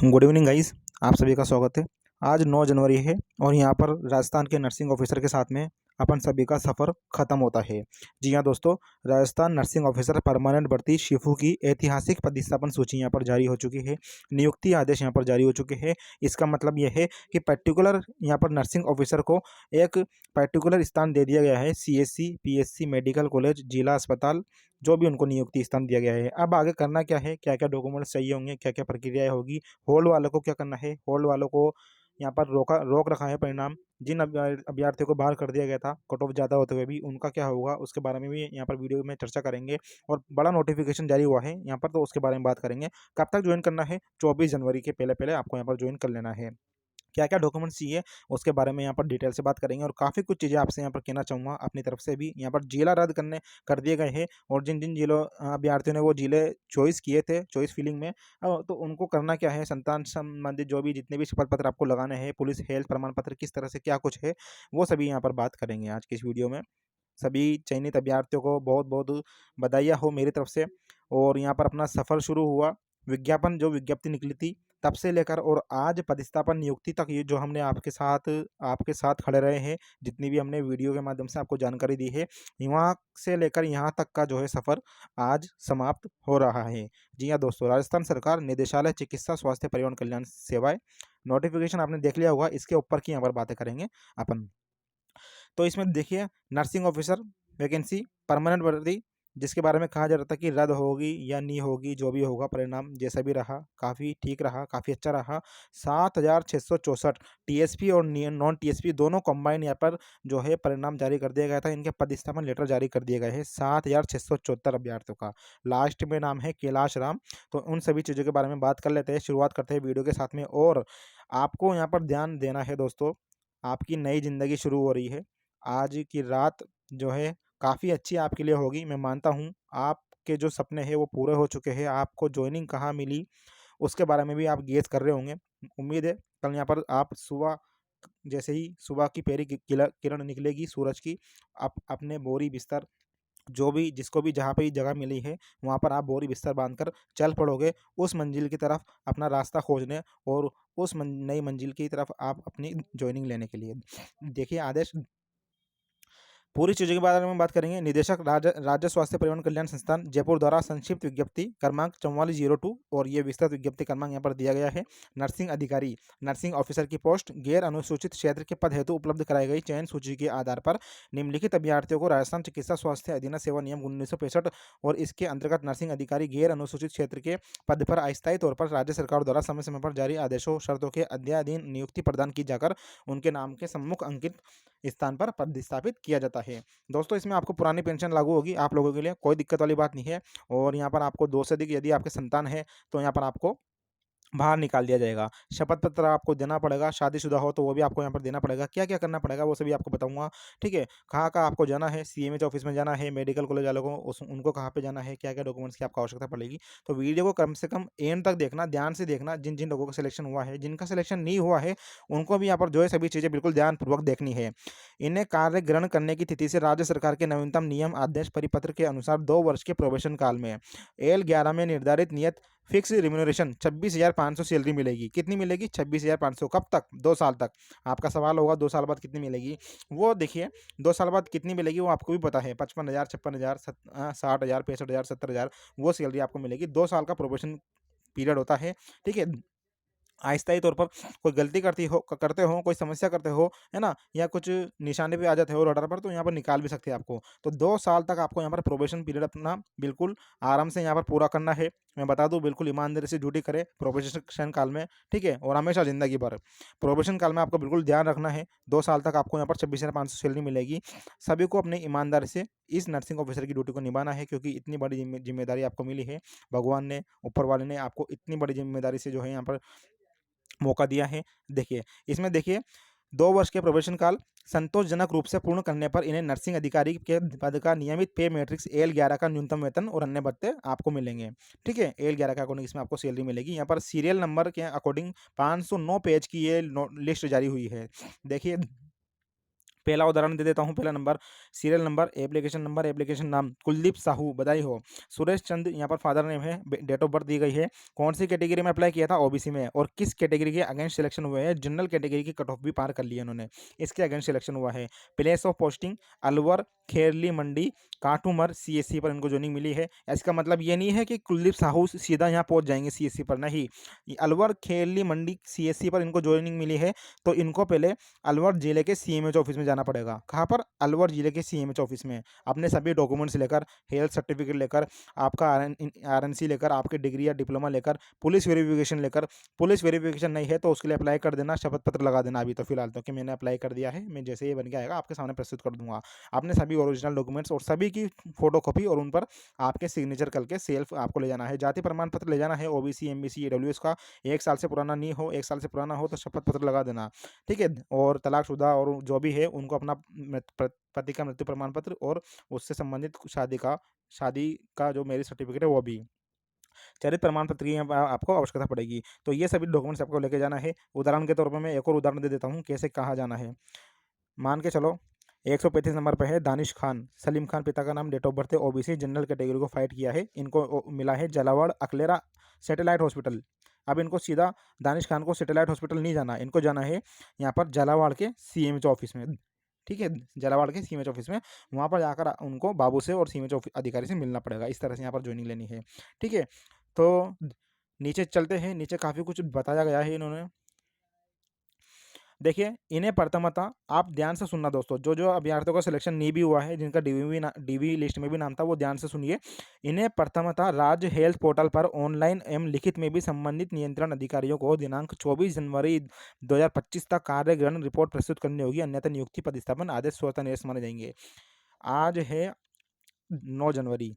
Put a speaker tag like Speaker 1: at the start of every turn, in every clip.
Speaker 1: Good evening guys. आप सभी का स्वागत है। आज 9 जनवरी है और यहाँ पर राजस्थान के नर्सिंग ऑफिसर के साथ में अपन सभी का सफ़र ख़त्म होता है। जी हाँ दोस्तों, राजस्थान नर्सिंग ऑफिसर परमानेंट भर्ती शिफू की ऐतिहासिक प्रतिस्थापन सूची यहाँ पर जारी हो चुकी है। नियुक्ति आदेश यहाँ पर जारी हो चुके हैं। इसका मतलब यह है कि पर्टिकुलर यहाँ पर नर्सिंग ऑफिसर को एक पर्टिकुलर स्थान दे दिया गया है। सीएससी, पीएससी, मेडिकल कॉलेज, जिला अस्पताल, जो भी उनको नियुक्ति स्थान दिया गया है। अब आगे करना क्या है, क्या क्या डॉक्यूमेंट्स चाहिए होंगे, क्या क्या प्रक्रियाएं होगी, होल्ड वालों को क्या करना है। होल्ड वालों को यहाँ पर रोक रखा है परिणाम। जिन अभ्यर्थियों को बाहर कर दिया गया था कट ऑफ ज़्यादा होते हुए भी, उनका क्या होगा उसके बारे में भी यहाँ पर वीडियो में चर्चा करेंगे। और बड़ा नोटिफिकेशन जारी हुआ है यहाँ पर, तो उसके बारे में बात करेंगे। कब तक ज्वाइन करना है, 24 जनवरी के पहले पहले आपको यहाँ पर ज्वाइन कर लेना है। क्या क्या डॉक्यूमेंट्स चाहिए उसके बारे में यहाँ पर डिटेल से बात करेंगे और काफ़ी कुछ चीज़ें आपसे यहाँ पर कहना चाहूँगा अपनी तरफ से भी। यहाँ पर जिला रद्द कर दिए गए हैं और जिन जिन जिलों अभ्यर्थियों ने वो जिले चॉइस किए थे चॉइस फिलिंग में, तो उनको करना क्या है, संतान संबंधित जो भी जितने भी शपथ पत्र आपको लगाने हैं, पुलिस हेल्थ प्रमाण पत्र किस तरह से क्या कुछ है, वो सभी यहाँ पर बात करेंगे आज की इस वीडियो में। सभी चयनित अभ्यर्थियों को बहुत बहुत बधाइयाँ हो मेरी तरफ से। और यहाँ पर अपना सफ़र शुरू हुआ, विज्ञापन जो विज्ञप्ति निकली थी तब से लेकर और आज प्रतिस्थापन नियुक्ति तक, ये जो हमने आपके साथ खड़े रहे हैं, जितनी भी हमने वीडियो के माध्यम से आपको जानकारी दी है, वहाँ से लेकर यहाँ तक का जो है सफ़र आज समाप्त हो रहा है। जी हाँ दोस्तों, राजस्थान सरकार निदेशालय चिकित्सा स्वास्थ्य परिवहन कल्याण सेवाएं, नोटिफिकेशन आपने देख लिया होगा, इसके ऊपर की यहाँ पर बातें करेंगे अपन। तो इसमें देखिए, नर्सिंग ऑफिसर वैकेंसी परमानेंट भर्ती, जिसके बारे में कहा जा रहा था कि रद्द होगी या नहीं होगी, जो भी होगा परिणाम जैसा भी रहा काफ़ी ठीक रहा, काफ़ी अच्छा रहा। 7,664 टीएसपी और नॉन टीएसपी दोनों कंबाइन यहाँ पर जो है परिणाम जारी कर दिया गया था। इनके प्रतिस्थापन लेटर जारी कर दिए गए हैं 7,674 अभ्यर्थियों का। लास्ट में नाम है कैलाश राम। तो उन सभी चीज़ों के बारे में बात कर लेते हैं, शुरुआत करते हैं वीडियो के साथ में। और आपको यहाँ पर ध्यान देना है दोस्तों, आपकी नई ज़िंदगी शुरू हो रही है। आज की रात जो है काफ़ी अच्छी आपके लिए होगी। मैं मानता हूँ आपके जो सपने हैं वो पूरे हो चुके हैं। आपको जॉइनिंग कहाँ मिली उसके बारे में भी आप गेस कर रहे होंगे। उम्मीद है कल यहाँ पर आप सुबह, जैसे ही सुबह की पहली किरण निकलेगी सूरज की, आप अपने बोरी बिस्तर, जो भी जिसको भी जहाँ पे जगह मिली है वहाँ पर आप बोरी बिस्तर बांधकर चल पड़ोगे उस मंजिल की तरफ अपना रास्ता खोजने, और उस नई मंजिल की तरफ आप अपनी जॉइनिंग लेने के लिए। देखिए आदेश, पूरी चीज़ों के बारे में बात करेंगे। निदेशक राज्य स्वास्थ्य परिवहन कल्याण संस्थान जयपुर द्वारा संक्षिप्त विज्ञप्ति क्रमांक 4402, और ये विस्तृत विज्ञप्ति क्रमांक यहाँ पर दिया गया है। नर्सिंग अधिकारी, नर्सिंग ऑफिसर की पोस्ट गैर अनुसूचित क्षेत्र के पद हेतु उपलब्ध कराई गई चयन सूची के आधार पर निम्नलिखित अभ्यर्थियों को राजस्थान चिकित्सा स्वास्थ्य अधीन सेवा नियम 1965 और इसके अंतर्गत नर्सिंग अधिकारी गैर अनुसूचित क्षेत्र के पद पर अस्थायी तौर पर राज्य सरकार द्वारा समय समय पर जारी आदेशों शर्तों के अध्याधीन नियुक्ति प्रदान की जाकर उनके नाम के सम्मुख अंकित स्थान पर प्रतिस्थापित किया जाता है। दोस्तों इसमें आपको पुरानी पेंशन लागू होगी, आप लोगों के लिए कोई दिक्कत वाली बात नहीं है। और यहाँ पर आपको 2 से अधिक यदि आपके संतान है तो यहाँ पर आपको बाहर निकाल दिया जाएगा। शपथ पत्र आपको देना पड़ेगा, शादीशुदा हो तो वो भी आपको यहाँ पर देना पड़ेगा। क्या-क्या करना पड़ेगा वो सभी आपको बताऊँगा, ठीक है? कहाँ-कहाँ आपको जाना है, सीएमएच ऑफिस में जाना है, मेडिकल कॉलेज वालों को उनको कहाँ पे जाना है, क्या-क्या डॉक्यूमेंट्स की आपको आवश्यकता पड़ेगी। तो वीडियो को कम से कम एंड तक देखना, ध्यान से देखना। जिन-जिन लोगों का सिलेक्शन हुआ है, जिनका सिलेक्शन नहीं हुआ है, उनको भी यहाँ पर जो है सभी चीज़ें बिल्कुल ध्यानपूर्वक देखनी है। इन्हें कार्य ग्रहण करने की तिथि से राज्य सरकार के नवीनतम नियम आदेश परिपत्र के अनुसार 2 वर्ष के प्रोबेशन काल में एल 11 में निर्धारित नियत फिक्स रिम्यूनरेशन 26,500 सैलरी मिलेगी। कितनी मिलेगी? 26,500। कब तक? 2 साल तक। आपका सवाल होगा 2 साल बाद कितनी मिलेगी? वो देखिए 2 साल बाद कितनी मिलेगी वो आपको भी पता है। 55,000, 56,000, 60,000, 65,000, 70,000, वो सैलरी आपको मिलेगी। 2 साल का प्रोबेशन पीरियड होता है, ठीक है? अस्थायी तौर पर कोई गलती करते हो, कोई समस्या करते हो, है ना? या कुछ निशाने पे आ जाते हो रडार पर, तो यहाँ पर निकाल भी सकते हैं आपको। तो 2 साल तक आपको यहाँ पर प्रोबेशन पीरियड अपना बिल्कुल आराम से यहाँ पर पूरा करना है। मैं बता दूँ बिल्कुल ईमानदारी से ड्यूटी करें प्रोबेशन काल में, ठीक है? और हमेशा ज़िंदगी भर। प्रोबेशन काल में आपको बिल्कुल ध्यान रखना है, 2 साल तक आपको यहाँ पर 26,500 सैलरी मिलेगी। सभी को अपनी ईमानदारी से इस नर्सिंग ऑफिसर की ड्यूटी को निभाना है, क्योंकि इतनी बड़ी ज़िम्मेदारी आपको मिली है। भगवान ने, ऊपर वाले ने आपको इतनी बड़ी ज़िम्मेदारी से जो है यहाँ पर मौका दिया है। देखिए, इसमें देखिए 2 वर्ष के प्रोबेशन काल संतोषजनक रूप से पूर्ण करने पर इन्हें नर्सिंग अधिकारी के पद का नियमित पे मैट्रिक्स एल 11 का न्यूनतम वेतन और अन्य भत्ते आपको मिलेंगे, ठीक है? एल 11 के अकॉर्डिंग इसमें आपको सैलरी मिलेगी। यहाँ पर सीरियल नंबर के अकॉर्डिंग 509 पेज की ये लिस्ट जारी हुई है। देखिए पहला उदाहरण दे देता हूँ। पहला नंबर, सीरियल नंबर, एप्लीकेशन नाम कुलदीप साहू, बधाई हो। सुरेश चंद यहाँ पर फादर नेम है, डेट ऑफ बर्थ दी गई है, कौन सी कैटेगरी में अप्लाई किया था, ओबीसी में, और किस कैटेगरी के अगेंस्ट सिलेक्शन हुए हैं, जनरल कैटेगरी की कट ऑफ भी पार कर ली है उन्होंने, इसके अगेंस्ट सिलेक्शन हुआ है। Place of posting Alwar, Kherli Mandi, Katumar, CSC पर इनको ज्वाइनिंग मिली है। इसका मतलब ये नहीं है कि कुलदीप साहू सीधा यहाँ पहुंच जाएंगे सीएससी पर, नहीं, अलवर, खेरली मंडी, सीएससी पर इनको ज्वाइनिंग मिली है। तो इनको पहले अलवर जिले के सीएमएच ऑफिस में जाना पड़ेगा। कहाँ पर? अलवर जिले के सीएमएच ऑफिस में अपने सभी डॉक्यूमेंट्स लेकर, हेल्थ सर्टिफिकेट लेकर, आपका आरएनसी लेकर, आपकी डिग्री या डिप्लोमा लेकर, पुलिस वेरिफिकेशन लेकर, पुलिस वेरिफिकेशन नहीं है तो उसके लिए अप्लाई कर देना, शपथ पत्र लगा देना अभी तो फिलहाल तो, कि मैंने अप्लाई कर दिया है, मैं जैसे ये बन के आएगा आपके सामने प्रस्तुत कर दूंगा। आपने सभी ओरिजिनल डॉक्यूमेंट्स और सभी की फोटो कॉपी और उन पर आपके सिग्नेचर करके सेल्फ आपको ले जाना है। जाति प्रमाण पत्र ले जाना है, ओबीसी, एमबीसी, ईडब्ल्यूएस का, 1 साल से पुराना नहीं हो, 1 साल से पुराना हो तो शपथ पत्र लगा देना, ठीक है। और तलाकशुदा और जो भी है उनको अपना पति का मृत्यु प्रमाण पत्र और उससे संबंधित शादी का जो मैरिज सर्टिफिकेट है वो भी, चरित्र प्रमाण पत्र की आपको आवश्यकता पड़ेगी। तो ये सभी डॉक्यूमेंट्स आपको लेके जाना है। उदाहरण के तौर पर मैं एक और उदाहरण दे देता हूँ कैसे कहाँ जाना है। मान के चलो 135 नंबर पे है दानिश खान, सलीम खान पिता का नाम, डेट ऑफ बर्थ है, ओबीसी, जनरल कैटेगरी को फाइट किया है, इनको मिला है झालावाड़ अकलेरा सैटेलाइट हॉस्पिटल। अब इनको सीधा दानिश खान को सैटेलाइट हॉस्पिटल नहीं जाना, इनको जाना है यहाँ पर झालावाड़ के सीएमएच ऑफिस में, ठीक है, झालावाड़ के सीएमएच ऑफिस में। वहाँ पर जाकर उनको बाबू से और सीएमएच अधिकारी से मिलना पड़ेगा। इस तरह से यहाँ पर ज्वाइनिंग लेनी है, ठीक है। तो नीचे चलते हैं, नीचे काफ़ी कुछ बताया गया है इन्होंने। देखिए, इन्हें प्रथमतः आप ध्यान से सुनना दोस्तों, जो जो अभ्यर्थियों का सिलेक्शन नहीं भी हुआ है, जिनका डीवी लिस्ट में भी नाम था, वो ध्यान से सुनिए। इन्हें प्रथमतः राज्य हेल्थ पोर्टल पर ऑनलाइन एवं लिखित में भी संबंधित नियंत्रण अधिकारियों को दिनांक 24 जनवरी 2025 तक कार्य ग्रहण रिपोर्ट प्रस्तुत करनी होगी, अन्यथा नियुक्ति प्रतिस्थापन आदेश स्वतः निरस्त माने जाएंगे। आज है 9 जनवरी,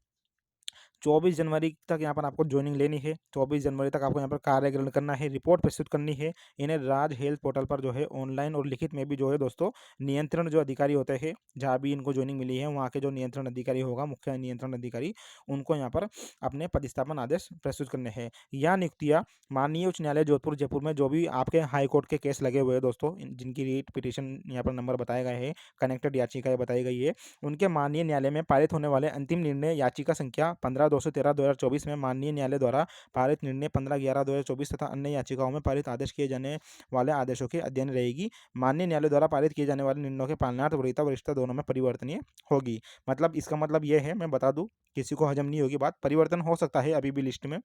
Speaker 1: 24 जनवरी तक यहाँ पर आपको ज्वाइनिंग लेनी है। 24 जनवरी तक आपको यहाँ पर कार्य ग्रहण करना है, रिपोर्ट प्रस्तुत करनी है। इन्हें राज हेल्थ पोर्टल पर जो है ऑनलाइन और लिखित में भी जो है दोस्तों, नियंत्रण जो अधिकारी होते हैं, जहाँ भी इनको ज्वाइनिंग मिली है वहाँ के जो नियंत्रण अधिकारी होगा, मुख्य नियंत्रण अधिकारी, उनको यहाँ पर अपने प्रतिस्थापन आदेश प्रस्तुत करने हैं। यह नियुक्तियाँ माननीय उच्च न्यायालय जोधपुर जयपुर में जो भी आपके हाई कोर्ट के केस लगे हुए हैं दोस्तों, जिनकी रीट पिटिशन यहाँ पर नंबर बताए गए हैं, कनेक्टेड याचिकाएं बताई गई है, उनके माननीय न्यायालय में पारित होने वाले अंतिम निर्णय याचिका संख्या 15/213/2024 में माननीय न्यायालय द्वारा पारित निर्णय 15/11/2024 तथा अन्य याचिकाओं में पारित आदेश किए जाने वाले आदेशों के अध्ययन रहेगी। माननीय न्यायालय द्वारा पारित किए जाने वाले निर्णयों के पालनार्थ वरीयता वरिष्ठता दोनों में परिवर्तनीय होगी। मतलब इसका मतलब यह है, मैं बता दूं, किसी को हजम नहीं होगी बात, परिवर्तन हो सकता है अभी भी लिस्ट में,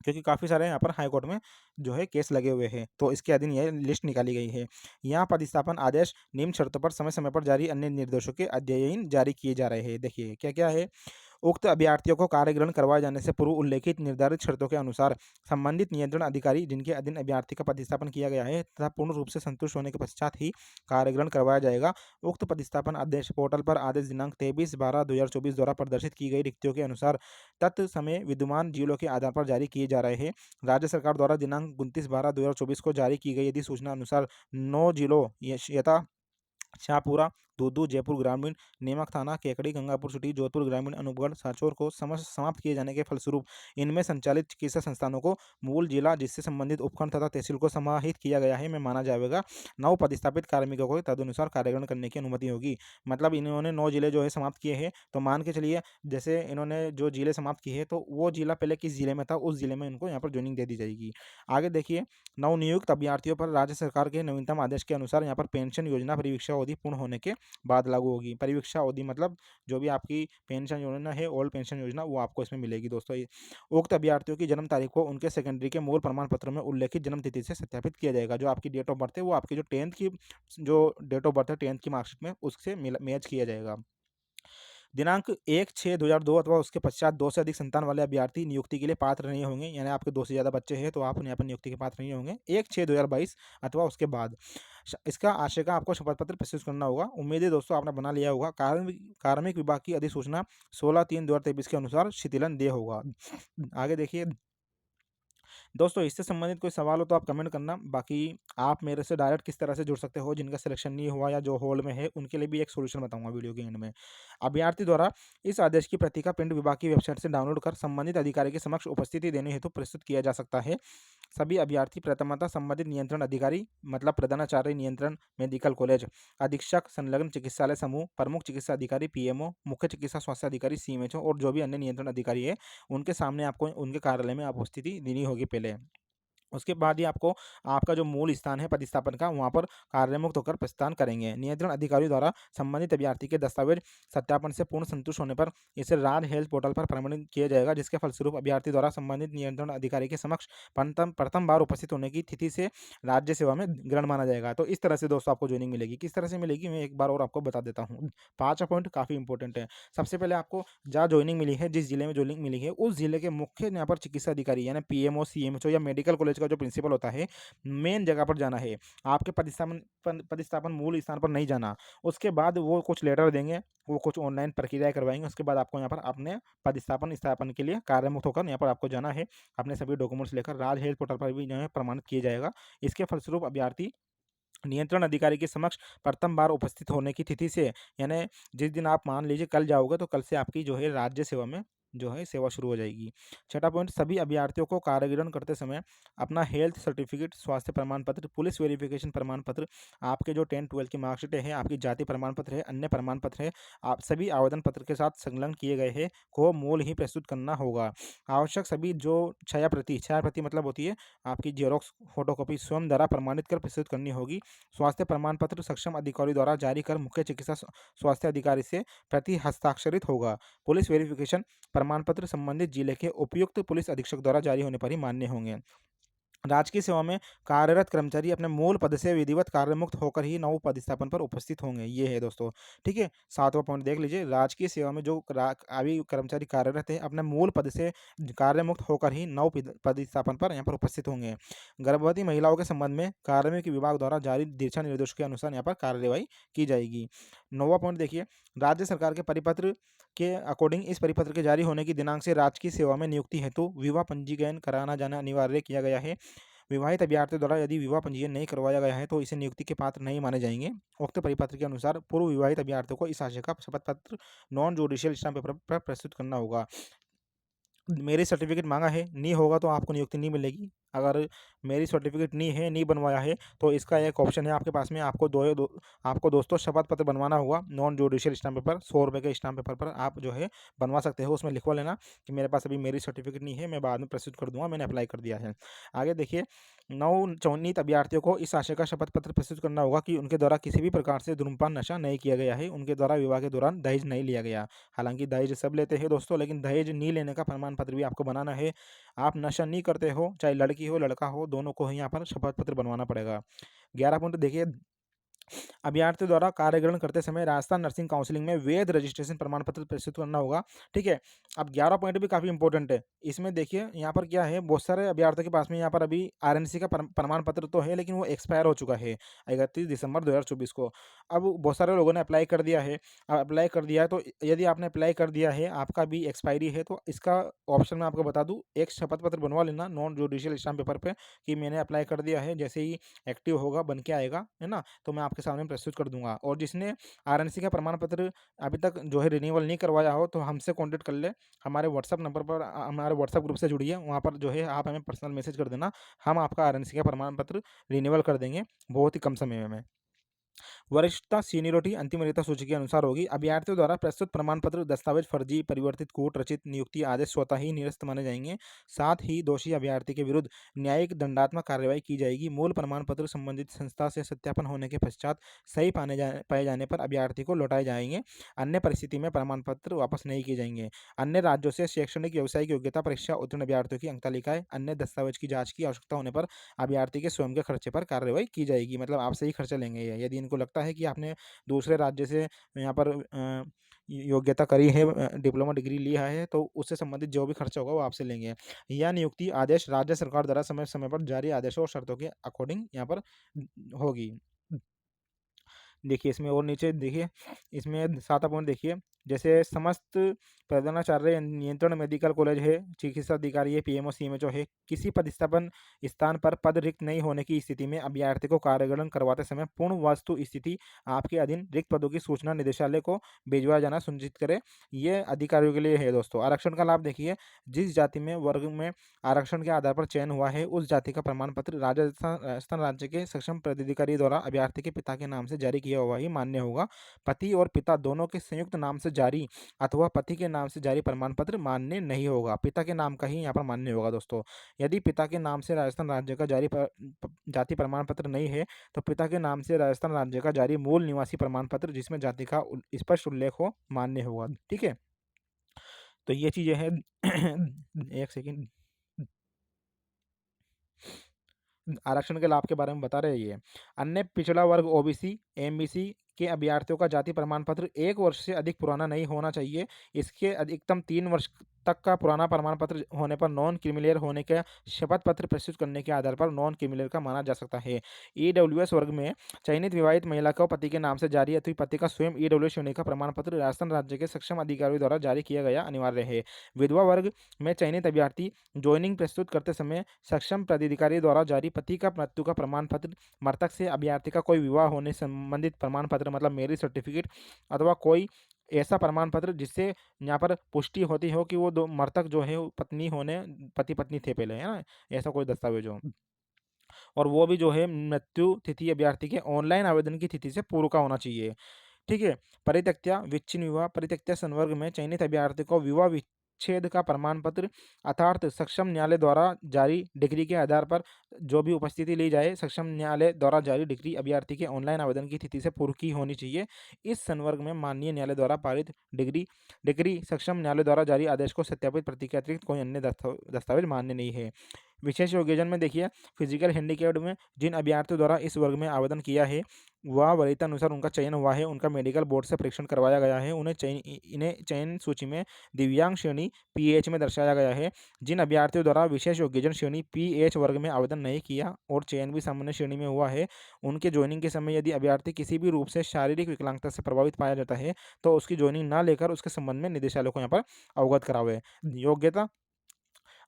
Speaker 1: क्योंकि काफ़ी सारे यहाँ पर हाई कोर्ट में जो है केस लगे हुए हैं, तो इसके अधीन यह लिस्ट निकाली गई है। यहाँ प्रतिस्थापन आदेश निम्न शर्तों पर समय समय पर जारी अन्य निर्देशों के अध्ययन जारी किए जा रहे हैं। देखिए क्या क्या है। उक्त अभ्यर्थियों को कार्य ग्रहण करवाए जाने से पूर्व उल्लेखित निर्धारित शर्तों के अनुसार संबंधित नियंत्रण अधिकारी जिनके अधीन अभ्यर्थी का प्रतिस्थापन किया गया है तथा पूर्ण रूप से संतुष्ट होने के पश्चात ही कार्य ग्रहण करवाया जाएगा। उक्त प्रतिस्थापन आदेश पोर्टल पर आदेश दिनांक 23/12/2024 द्वारा प्रदर्शित की गई रिक्तियों के अनुसार तत्समय विद्यमान जिलों के आधार पर जारी किए जा रहे हैं। राज्य सरकार द्वारा दिनांक 29/12/2024 को जारी की गई अधिसूचना अनुसार 9 जिलों यथा शाहपुरा, दूदू, जयपुर ग्रामीण, नीमक थाना, केकड़ी, गंगापुर सिटी, जोधपुर ग्रामीण, अनूपगढ़, सांचौर को समाप्त किए जाने के फलस्वरूप इनमें संचालित चिकित्सा संस्थानों को मूल जिला जिससे संबंधित उपखंड तथा तहसील को समाहित किया गया है में माना जाएगा। 9 पदस्थापित कार्मिकों को तदनुसार कार्यग्रहण करने की अनुमति होगी। मतलब इन्होंने 9 जिले जो है समाप्त किए हैं, तो मान के चलिए जैसे इन्होंने जो जिले समाप्त किए हैं तो वो जिला पहले किस जिले में था, उस जिले में इनको यहाँ पर ज्वाइनिंग दे दी जाएगी। आगे देखिए, नवनियुक्त अभ्यर्थियों पर राज्य सरकार के नवीनतम आदेश के अनुसार यहाँ पर पेंशन योजना परिवीक्षा अवधि पूर्ण होने के बाद लागू होगी। परिवीक्षा अवधि मतलब जो भी आपकी पेंशन योजना है, ओल्ड पेंशन योजना, वो आपको इसमें मिलेगी दोस्तों। उक्त अभ्यर्थियों की जन्म तारीख को उनके सेकेंडरी के मूल प्रमाण पत्र में उल्लेखित जन्म तिथि से सत्यापित किया जाएगा। जो आपकी डेट ऑफ बर्थ है वो आपकी जो 10th की जो डेट ऑफ बर्थ है 10th की मार्कशीट में उससे मैच किया जाएगा। दिनांक 1/6/2002 अथवा उसके पश्चात 2 से अधिक संतान वाले अभ्यर्थी नियुक्ति के लिए पात्र नहीं होंगे। यानी आपके 2 से ज़्यादा बच्चे हैं तो आप यहाँ पर नियुक्ति के पात्र नहीं होंगे 1/6/2022 अथवा उसके बाद। इसका आशय का आपको शपथ पत्र प्रस्तुत करना होगा। उम्मीद है दोस्तों आपने बना लिया होगा। कार्मिक विभाग की अधिसूचना 16/3/2023 के अनुसार शिथिलन देय होगा। आगे देखिए, दोस्तों इससे संबंधित कोई सवाल हो तो आप कमेंट करना। बाकी आप मेरे से डायरेक्ट किस तरह से जुड़ सकते हो, जिनका सिलेक्शन नहीं हुआ या जो होल्ड में है, उनके लिए भी एक सॉल्यूशन बताऊंगा वीडियो के एंड में। अभ्यर्थी द्वारा इस आदेश की प्रति का प्रिंट विभाग की वेबसाइट से डाउनलोड कर संबंधित अधिकारी के समक्ष उपस्थिति देने हेतु प्रस्तुत किया जा सकता है। सभी अभ्यर्थी प्रथमतः संबंधित नियंत्रण अधिकारी मतलब प्रधानाचार्य नियंत्रण मेडिकल कॉलेज, अधीक्षक संलग्न चिकित्सालय समूह, प्रमुख चिकित्सा अधिकारी पीएमओ, मुख्य चिकित्सा स्वास्थ्य अधिकारी सीएमएचओ और जो भी अन्य नियंत्रण अधिकारी है, उनके सामने आपको उनके कार्यालय में आप उपस्थिति देनी होगी पहले। उसके बाद ही आपको आपका जो मूल स्थान है प्रतिस्थापन का, वहाँ पर कार्यमुक्त होकर प्रस्थान करेंगे। नियंत्रण अधिकारी द्वारा संबंधित अभ्यर्थी के दस्तावेज सत्यापन से पूर्ण संतुष्ट होने पर इसे राज्य हेल्थ पोर्टल पर प्रमाणित किया जाएगा, जिसके फलस्वरूप अभ्यर्थी द्वारा संबंधित नियंत्रण अधिकारी के समक्ष प्रथम प्रथम बार उपस्थित होने की तिथि से राज्य सेवा में ग्रहण माना जाएगा। तो इस तरह से दोस्तों आपको ज्वाइनिंग मिलेगी। किस तरह से मिलेगी मैं एक बार और आपको बता देता हूँ। 5 पॉइंट काफ़ी इंपॉर्टेंट है। सबसे पहले आपको जहाँ ज्वाइनिंग मिली है, जिस जिले में ज्वाइनिंग मिली है, उस जिले के मुख्य यहाँ पर चिकित्सा अधिकारी यानी पीएमओ, सीएमएचओ या मेडिकल कॉलेज का जो प्रिंसिपल होता है, मेन जगह पर जाना है। आपके प्रतिस्थापन मूल स्थान पर नहीं जाना। उसके बाद वो कुछ लेटर देंगे, वो कुछ ऑनलाइन प्रक्रिया करवाएँगे। उसके बाद आपको यहाँ पर अपने प्रतिस्थापन स्थापन के लिए कार्यमुक्त होकर यहाँ पर आपको जाना है। अपने सभी डॉक्यूमेंट्स लेकर राज हेल्थ पोर्टल पर भी जो है प्रमाणित किया जाएगा। इसके फलस्वरूप अभ्यर्थी नियंत्रण अधिकारी के समक्ष प्रथम बार उपस्थित होने की तिथि से, यानी जिस दिन आप मान लीजिए कल जाओगे, तो कल से आपकी जो है राज्य सेवा में जो है सेवा शुरू हो जाएगी। छठा पॉइंट, सभी अभ्यर्थियों को कार्यग्रहण करते समय अपना हेल्थ सर्टिफिकेट, स्वास्थ्य प्रमाण पत्र, पुलिस वेरिफिकेशन प्रमाण पत्र, आपके जो 10-12 की मार्कशीटें हैं, आपकी जाति प्रमाण पत्र है, अन्य प्रमाण पत्र है, आप सभी आवेदन पत्र के साथ संलग्न किए गए हैं को मूल ही प्रस्तुत करना होगा। आवश्यक सभी जो छाया प्रति मतलब होती है आपकी जेरोक्स फोटोकॉपी स्वयं द्वारा प्रमाणित कर प्रस्तुत करनी होगी। स्वास्थ्य प्रमाण पत्र सक्षम अधिकारी द्वारा जारी कर मुख्य चिकित्सा स्वास्थ्य अधिकारी से प्रति हस्ताक्षरित होगा। पुलिस वेरिफिकेशन प्रमाण पत्र संबंधित जिले के उपयुक्त पुलिस अधीक्षक द्वारा जारी होने पर ही मान्य होंगे। राजकीय सेवा में कार्यरत कर्मचारी अपने मूल पद से विधिवत कार्यमुक्त होकर ही नव पदस्थापन पर उपस्थित होंगे। ये है दोस्तों, ठीक है। 7वां पॉइंट देख लीजिए, राजकीय सेवा में जो अभी कर्मचारी कार्यरत है अपने मूल पद से कार्यमुक्त होकर ही नव पदस्थापन पर यहाँ पर उपस्थित होंगे। गर्भवती महिलाओं के संबंध में कार्मिक विभाग द्वारा जारी दिशा निर्देशों के अनुसार यहाँ पर कार्यवाही की जाएगी। 9वां पॉइंट देखिए, राज्य सरकार के परिपत्र के अकॉर्डिंग इस परिपत्र के जारी होने की दिनांक से राजकीय सेवा में नियुक्ति हेतु विवाह पंजीकरण कराना जाना अनिवार्य किया गया है। विवाहित अभ्यर्थी द्वारा यदि विवाह पंजीयन नहीं करवाया गया है तो इसे नियुक्ति के पात्र नहीं माने जाएंगे। उक्त परिपत्र के अनुसार पूर्व विवाहित अभ्यर्थियों को इस आशय का शपथ पत्र नॉन जुडिशियल स्टैम्प पेपर पर प्रस्तुत करना होगा। मेरिट सर्टिफिकेट मांगा है, नहीं होगा तो आपको नियुक्ति नहीं मिलेगी। अगर मेरिट सर्टिफिकेट नहीं है, नहीं बनवाया है, तो इसका एक ऑप्शन है आपके पास में, आपको दोस्तों शपथ पत्र बनवाना होगा नॉन जुडिशियल स्टैम्प पेपर। 100 रुपये के स्टैम्प पेपर पर आप जो है बनवा सकते हो। उसमें लिखवा लेना कि मेरे पास अभी मेरिट सर्टिफिकेट नहीं है, मैं बाद में प्रस्तुत कर दूंगा, मैंने अप्लाई कर दिया है। आगे देखिए, नवचयनित अभ्यर्थियों को इस आशय का शपथ पत्र प्रस्तुत करना होगा कि उनके द्वारा किसी भी प्रकार से धूम्रपान नशा नहीं किया गया है, उनके द्वारा विवाह के दौरान दहेज नहीं लिया गया। हालांकि दहेज सब लेते हैं दोस्तों, लेकिन दहेज नहीं लेने का प्रमाण पत्र भी आपको बनाना है। आप नशा नहीं करते हो, चाहे लड़की हो लड़का हो, दोनों को ही यहाँ पर शपथ पत्र बनवाना पड़ेगा। 11 पॉइंट देखिए, अभ्यर्थी द्वारा कार्यग्रहण करते समय राजस्थान नर्सिंग काउंसिलिंग में वैध रजिस्ट्रेशन प्रमाण पत्र प्रस्तुत करना होगा, ठीक है। अब 11 पॉइंट भी काफ़ी इंपॉर्टेंट है। इसमें देखिए यहाँ पर क्या है, बहुत सारे अभ्यर्थियों के पास में यहाँ पर अभी आरएनसी का प्रमाण पत्र तो है, लेकिन वो एक्सपायर हो चुका है 31 दिसंबर 2024 को। अब बहुत सारे लोगों ने अप्लाई कर दिया है। अब अप्लाई कर दिया है तो यदि आपने अप्लाई कर दिया है, आपका भी एक्सपायरी है, तो इसका ऑप्शन मैं आपको बता दूँ, एक शपथ पत्र बनवा लेना नॉन जुडिशियल स्टैम्प पेपर पर कि मैंने अप्लाई कर दिया है। जैसे ही एक्टिव होगा, बन के आएगा, है ना, तो मैं आपके सामने प्रस्तुत कर दूंगा। और जिसने आरएनसी का प्रमाण पत्र अभी तक जो है रिन्यूअल नहीं करवाया हो, तो हमसे कांटेक्ट कर ले। हमारे व्हाट्सअप नंबर पर, हमारे व्हाट्सअप ग्रुप से जुड़िए, वहाँ पर जो है आप हमें पर्सनल मैसेज कर देना, हम आपका आरएनसी का प्रमाण पत्र रिन्यूअल कर देंगे बहुत ही कम समय में। वरिष्ठता सीनियरिटी अंतिम वरीयता सूची के अनुसार होगी। अभ्यर्थियों द्वारा प्रस्तुत प्रमाण पत्र, दस्तावेज फर्जी, परिवर्तित, कूट रचित नियुक्ति आदेश स्वतः ही निरस्त माने जाएंगे। साथ ही दोषी अभ्यर्थी के विरुद्ध न्यायिक दंडात्मक कार्रवाई की जाएगी। मूल प्रमाण पत्र संबंधित संस्था से सत्यापन होने के पश्चात सही पाए जाने पर अभ्यर्थी को लौटाए जाएंगे। अन्य परिस्थिति में प्रमाण पत्र वापस नहीं किए जाएंगे। अन्य राज्यों से शैक्षणिक व्यावसायिक योग्यता परीक्षा उत्तीर्ण अभ्यर्थियों की अंक तालिकाएं, अन्य दस्तावेज की जांच की आवश्यकता होने पर अभ्यर्थी के स्वयं के खर्चे पर कार्रवाई की जाएगी। मतलब आपसे ही खर्चा लेंगे ये। यदि इनको लगता है कि आपने दूसरे राज्य से यहाँ पर योग्यता करी है, डिप्लोमा डिग्री लिया है, तो उससे संबंधित जो भी खर्चा होगा वो आपसे लेंगे। यह नियुक्ति आदेश राज्य सरकार द्वारा समय समय पर जारी आदेशों और शर्तों के अकॉर्डिंग यहाँ पर होगी। देखिए इसमें और नीचे देखिए, इसमें 7वां पॉइंट देखिए, जैसे समस्त प्रधानाचार्य, नियंत्रण मेडिकल कॉलेज है, चिकित्सा अधिकारी है, पीएमओ, सीएमएचओ है, किसी पदस्थापन स्थान पर पद रिक्त नहीं होने की स्थिति में अभ्यर्थी को कार्यग्रहण करवाते समय पूर्ण वस्तु स्थिति आपके अधीन रिक्त पदों की सूचना निदेशालय को भिजवाया जाना सुनिश्चित करें। ये अधिकारियों के लिए है दोस्तों। आरक्षण का लाभ देखिए, जिस जाति में वर्ग में आरक्षण के आधार पर चयन हुआ है उस जाति का प्रमाण पत्र राजस्थान राज्य के सक्षम पदाधिकारी द्वारा अभ्यर्थी के पिता के नाम से जारी किया हुआ ही मान्य होगा। पति और पिता दोनों के संयुक्त नाम से जारी अथवा पति के नाम से जारी प्रमाण पत्र मान्य नहीं होगा। पिता के नाम का ही यहाँ पर मान्य होगा दोस्तों। यदि पिता के नाम से राजस्थान राज्य का जाति प्रमाण पत्र नहीं है तो पिता के नाम से राजस्थान राज्य का जारी मूल निवासी प्रमाण पत्र जिसमें जाति का स्पष्ट उल्लेख हो मान्य होगा। ठीक है, तो ये चीजें हैं। एक सेकेंड, आरक्षण के लाभ के बारे में बता रहे हैं ये। अन्य पिछड़ा वर्ग ओबीसी, एमबीसी के अभ्यर्थियों का जाति प्रमाण पत्र 1 वर्ष से अधिक पुराना नहीं होना चाहिए। इसके अधिकतम 3 वर्ष तक का पुराना प्रमाण पत्र होने पर नॉन क्रिमिलियर होने का शपथ पत्र प्रस्तुत करने के आधार पर नॉन क्रिमिलियर का माना जा सकता है। ईडब्ल्यूएस वर्ग में चयनित विवाहित महिला को पति के नाम से जारी अथवा पति का स्वयं ईडब्ल्यूएस होने का प्रमाण पत्र राजस्थान राज्य के सक्षम अधिकारियों द्वारा जारी किया गया अनिवार्य है। विधवा वर्ग में चयनित अभ्यर्थी ज्वाइनिंग प्रस्तुत करते समय सक्षम पदाधिकारी द्वारा जारी पति का मृत्यु का प्रमाण पत्र, मृतक से अभ्यर्थी का कोई विवाह होने संबंधित प्रमाण पत्र मतलब मैरिज सर्टिफिकेट अथवा कोई ऐसा प्रमाण पत्र जिससे यहाँ पर पुष्टि होती हो कि वो दो मृतक जो है वो पत्नी होने पति पत्नी थे पहले, है ना, ऐसा कोई दस्तावेज हो। और वो भी जो है मृत्यु तिथि अभ्यर्थी के ऑनलाइन आवेदन की तिथि से पूर्व का होना चाहिए। ठीक है, परित्यक्त्या विच्छिन्न विवाह, परित्यक्त्या संवर्ग में चयनित अभ्यर्थी को विवाह विच्छेद का प्रमाण पत्र अर्थात सक्षम न्यायालय द्वारा जारी डिग्री के आधार पर जो भी उपस्थिति ली जाए, सक्षम न्यायालय द्वारा जारी डिग्री अभ्यर्थी के ऑनलाइन आवेदन की तिथि से पूर्व की होनी चाहिए। इस संवर्ग में माननीय न्यायालय द्वारा पारित डिग्री डिग्री सक्षम न्यायालय द्वारा जारी आदेश को सत्यापित प्रति के अतिरिक्त कोई अन्य दस्तावेज मान्य नहीं है। विशेष योग्यजन में देखिए, फिजिकल हैंडीकैप्ड में जिन अभ्यर्थियों द्वारा इस वर्ग में आवेदन किया है वह वरीयता अनुसार उनका चयन हुआ है, उनका मेडिकल बोर्ड से परीक्षण करवाया गया है, इन्हें चयन सूची में दिव्यांग श्रेणी पीएच में दर्शाया गया है। जिन अभ्यर्थियों द्वारा विशेष योग्यजन श्रेणी पीएच वर्ग में आवेदन नहीं किया और चयन भी सामान्य श्रेणी में हुआ है, उनके ज्वाइनिंग के समय यदि अभ्यर्थी किसी भी रूप से शारीरिक विकलांगता से प्रभावित पाया जाता है तो उसकी ज्वाइनिंग ना लेकर उसके संबंध में निदेशालय को यहाँ पर अवगत करावे। योग्यता,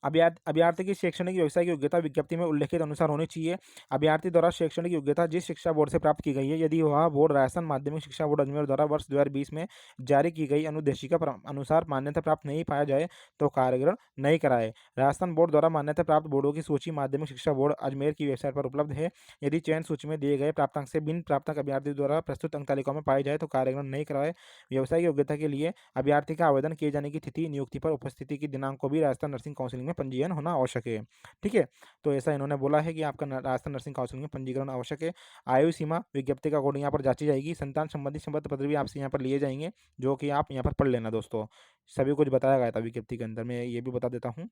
Speaker 1: अभ्यर्थी की शैक्षणिक व्यवसाय की योग्यता विज्ञप्ति में उल्लेखित अनुसार होनी चाहिए। अभ्यर्थी द्वारा शैक्षणिक योग्यता जिस शिक्षा बोर्ड से प्राप्त की गई है, यदि वह बोर्ड राजस्थान माध्यमिक शिक्षा बोर्ड अजमेर द्वारा वर्ष 2020 में जारी की गई अनुदेशिका अनुसार मान्यता प्राप्त नहीं पाया जाए तो कार्यग्रहण नहीं कराए। राजस्थान बोर्ड द्वारा मान्यता प्राप्त बोर्डों की सूची माध्यमिक शिक्षा बोर्ड अजमेर की वेबसाइट पर उपलब्ध है। यदि चयन सूची में दिए गए प्राप्तांक से बिन प्राप्तांक अभ्यर्थी द्वारा प्रस्तुत अंक तालिका में पाए जाए तो कार्यग्रहण नहीं कराए। व्यवसायिक योग्यता के लिए अभ्यर्थी का आवेदन किए जाने की तिथि, नियुक्ति पर उपस्थिति की दिनांक को भी राजस्थान नर्सिंग काउंसिल में पंजीयन होना आवश्यक है। ठीक है, तो ऐसा इन्होंने बोला है कि आपका राजस्थान नर्सिंग काउंसिल में पंजीकरण आवश्यक है। आयु सीमा विज्ञप्ति का अकॉर्डिंग यहाँ पर जांची जाएगी। संतान संबंधी संबद्ध पत्र भी आपसे यहाँ पर लिए जाएंगे जो कि आप यहाँ पर पढ़ लेना दोस्तों। सभी कुछ बताया गया था विज्ञप्ति के अंदर, मैं ये भी बता देता हूँ।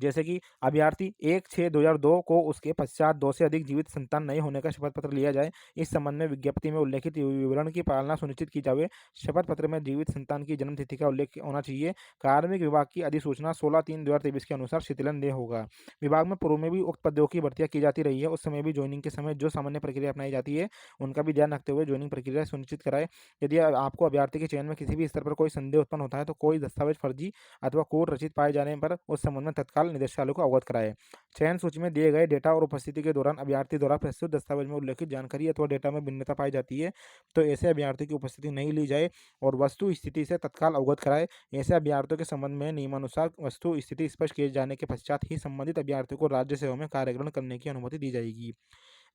Speaker 1: जैसे कि अभ्यर्थी 1/6/2002 को उसके पश्चात 2 से अधिक जीवित संतान नहीं होने का शपथ पत्र लिया जाए। इस संबंध में विज्ञप्ति में उल्लेखित विवरण की पालना सुनिश्चित की जाए। शपथ पत्र में जीवित संतान की जन्म तिथि का उल्लेख होना चाहिए। कार्मिक विभाग की अधिसूचना 16/3/2023 के अनुसार शीतलन देय होगा। विभाग में पूर्व में भी उक्त पदों की भर्तियां की जाती रही है, उस समय भी ज्वाइनिंग के समय जो सामान्य प्रक्रिया अपनाई जाती है उनका भी ध्यान रखते हुए ज्वाइनिंग प्रक्रिया सुनिश्चित कराए। यदि आपको अभ्यर्थी के चयन में किसी भी स्तर पर कोई संदेह उत्पन्न होता है तो कोई दस्तावेज फर्जी अथवा कोड रचित पाए जाने पर उस संबंध में तत्काल निदेशालय को अवगत कराए। चयन सूची में दिए गए डेटा और उपस्थिति के दौरान अभ्यर्थी द्वारा प्रस्तुत दस्तावेज में उल्लेखित जानकारी अथवा डेटा में भिन्नता पाई जाती है तो ऐसे अभ्यर्थी की उपस्थिति नहीं ली जाए और वस्तु स्थिति से तत्काल अवगत कराए। ऐसे अभ्यर्थियों के संबंध में नियमानुसार वस्तु स्थिति स्पष्ट किए जाने के पश्चात ही संबंधित अभ्यर्थियों को राज्य सेवा में कार्यग्रहण करने की अनुमति दी जाएगी।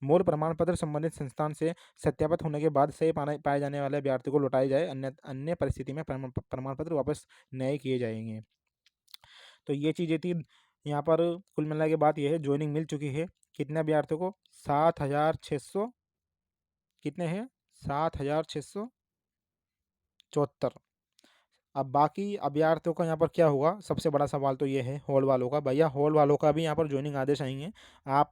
Speaker 1: मूल प्रमाण पत्र संबंधित संस्थान से सत्यापित होने के बाद सही पाए जाने वाले अभ्यर्थी को लौटाए जाए, अन्य परिस्थिति में प्रमाण पत्र वापस नए किए जाएंगे। तो ये चीज़ें थी। यहाँ पर कुल मिला के बात यह है, ज्वाइनिंग मिल चुकी है कितने अभ्यर्थियों को, 7,600 कितने हैं, 7,674। अब बाकी अभ्यर्थियों का यहाँ पर क्या होगा, सबसे बड़ा सवाल तो ये है हॉल वालों का। भैया हॉल वालों का भी यहाँ पर ज्वाइनिंग आदेश आएंगे। आप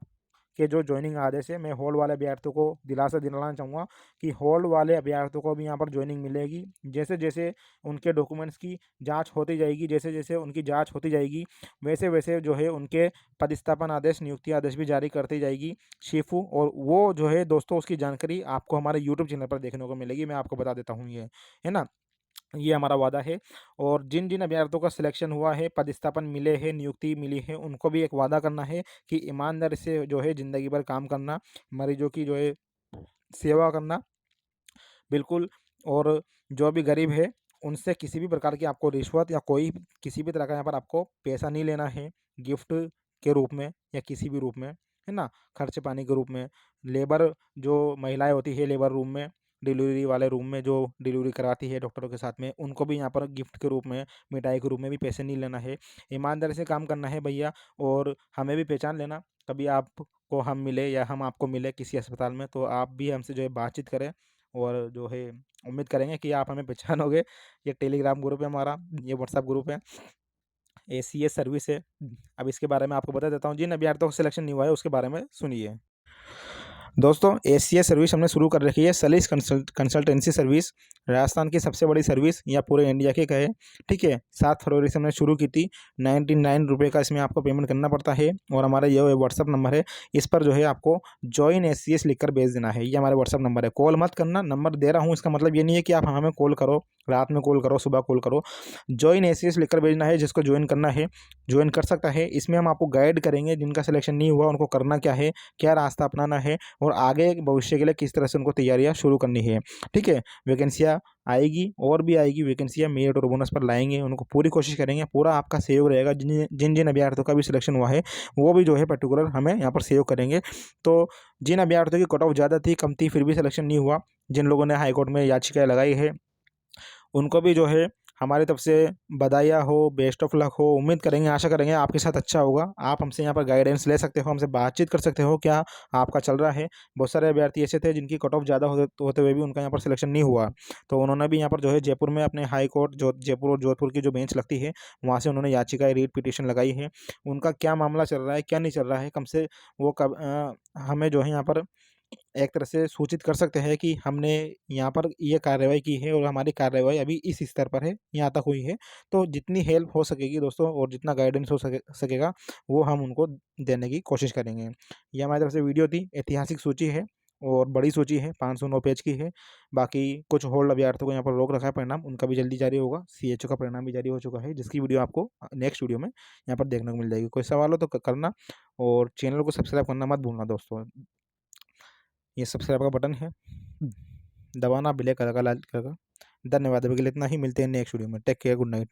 Speaker 1: के जो ज्वाइनिंग आदेश है, मैं हॉल वाले अभ्यर्थियों को दिलासा दिलाना चाहूँगा कि हॉल वाले अभ्यर्थियों को भी यहाँ पर ज्वाइनिंग मिलेगी। जैसे जैसे उनके डॉक्यूमेंट्स की जांच होती जाएगी, जैसे जैसे उनकी जांच होती जाएगी वैसे वैसे जो है उनके पदस्थापन आदेश, नियुक्ति आदेश भी जारी करती जाएगी शिफू। और वो जो है दोस्तों उसकी जानकारी आपको हमारे यूट्यूब चैनल पर देखने को मिलेगी, मैं आपको बता देता हूँ ये, है ना। ये हमारा वादा है। और जिन जिन अभ्यर्थियों का सिलेक्शन हुआ है, पदस्थापन मिले हैं, नियुक्ति मिली है, उनको भी एक वादा करना है कि ईमानदारी से जो है ज़िंदगी भर काम करना, मरीजों की जो है सेवा करना, बिल्कुल। और जो भी गरीब है, उनसे किसी भी प्रकार की आपको रिश्वत या कोई किसी भी तरह का यहाँ पर आपको पैसा नहीं लेना है, गिफ्ट के रूप में या किसी भी रूप में, है ना? खर्च पानी के रूप में। लेबर जो महिलाएँ होती है लेबर रूम में, डिलीवरी वाले रूम में जो डिलीवरी करवाती है डॉक्टरों के साथ में, उनको भी यहाँ पर गिफ्ट के रूप में, मिठाई के रूप में भी पैसे नहीं लेना है। ईमानदारी से काम करना है भैया। और हमें भी पहचान लेना, कभी आपको हम मिले या हम आपको मिले किसी अस्पताल में, तो आप भी हमसे जो है बातचीत करें। और जो है उम्मीद करेंगे कि आप हमें पहचानोगे। ये टेलीग्राम ग्रुप है हमारा, ये व्हाट्सएप ग्रुप है, एसीएस सर्विस है। अब इसके बारे में आपको बता देता हूँ, जिन अभ्यर्थियों का सिलेक्शन नहीं हुआ है उसके बारे में सुनिए। दोस्तों, एसीएस सर्विस हमने शुरू कर रखी है, सलीस कंसल्टेंसी सर्विस, राजस्थान की सबसे बड़ी सर्विस या पूरे इंडिया की कहे, ठीक है। 7 फरवरी से हमने शुरू की थी। 99 रुपये का इसमें आपको पेमेंट करना पड़ता है। और हमारा ये व्हाट्सअप नंबर है, इस पर जो है आपको जॉइन एसीएस लिखकर भेज देना है। ये हमारे व्हाट्सअप नंबर है। कॉल मत करना, नंबर दे रहा हूँ इसका मतलब ये नहीं है कि आप हमें कॉल करो, रात में कॉल करो, सुबह कॉल करो। जॉइन एसीएस लिखकर भेजना है, जिसको ज्वाइन करना है ज्वाइन कर सकता है। इसमें हम आपको गाइड करेंगे, जिनका सिलेक्शन नहीं हुआ उनको करना क्या है, क्या रास्ता अपनाना है, और आगे भविष्य के लिए किस तरह से उनको तैयारियां शुरू करनी है, ठीक है। वैकेंसियाँ आएगी, और भी आएगी वैकेंसियाँ, मेरिट और बोनस पर लाएंगे, उनको पूरी कोशिश करेंगे, पूरा आपका सहयोग रहेगा। जिन जिन जिन अभ्यर्थियों का भी सिलेक्शन हुआ है वो भी जो है पर्टिकुलर हमें यहाँ पर सहयोग करेंगे। तो जिन अभ्यर्थियों की कट ऑफ ज़्यादा थी, कम थी, फिर भी सिलेक्शन नहीं हुआ, जिन लोगों ने हाईकोर्ट में याचिकाएँ लगाई है, उनको भी जो है हमारी तरफ से बधाइयाँ हो, बेस्ट ऑफ लक हो। उम्मीद करेंगे, आशा करेंगे आपके साथ अच्छा होगा। आप हमसे यहाँ पर गाइडेंस ले सकते हो, हमसे बातचीत कर सकते हो, क्या आपका चल रहा है। बहुत सारे अभ्यर्थी ऐसे थे जिनकी कट ऑफ ज़्यादा होते हुए भी उनका यहाँ पर सिलेक्शन नहीं हुआ, तो उन्होंने भी यहाँ पर जो है जयपुर में अपने हाई कोर्ट, जो जयपुर और जोधपुर की जो बेंच लगती है, वहाँ से उन्होंने याचिकाएँ, रीट पिटीशन लगाई है। उनका क्या मामला चल रहा है, क्या नहीं चल रहा है, कम से वो कब हमें जो है यहाँ पर एक तरह से सूचित कर सकते हैं कि हमने यहाँ पर ये कार्रवाई की है और हमारी कार्रवाई अभी इस स्तर पर है, यहाँ तक हुई है। तो जितनी हेल्प हो सकेगी दोस्तों, और जितना गाइडेंस हो सकेगा, वो हम उनको देने की कोशिश करेंगे। ये हमारी तरफ से वीडियो थी, ऐतिहासिक सूची है और बड़ी सूची है, 509 पेज की है। बाकी कुछ होल्ड अभ्यर्थियों को यहाँ पर रोक रखा है परिणाम, उनका भी जल्दी जारी होगा। सीएचओ का परिणाम भी जारी हो चुका है, जिसकी वीडियो आपको नेक्स्ट वीडियो में यहाँ पर देखने को मिल जाएगी। कोई सवाल हो तो करना, और चैनल को सब्सक्राइब करना मत भूलना दोस्तों। ये सब्सक्राइब का बटन है, दबाना, ब्लैक कलर का, लाल कलर का। धन्यवाद। अभी के लिए इतना ही, मिलते हैं नेक्स्ट वीडियो में। Take care, good night.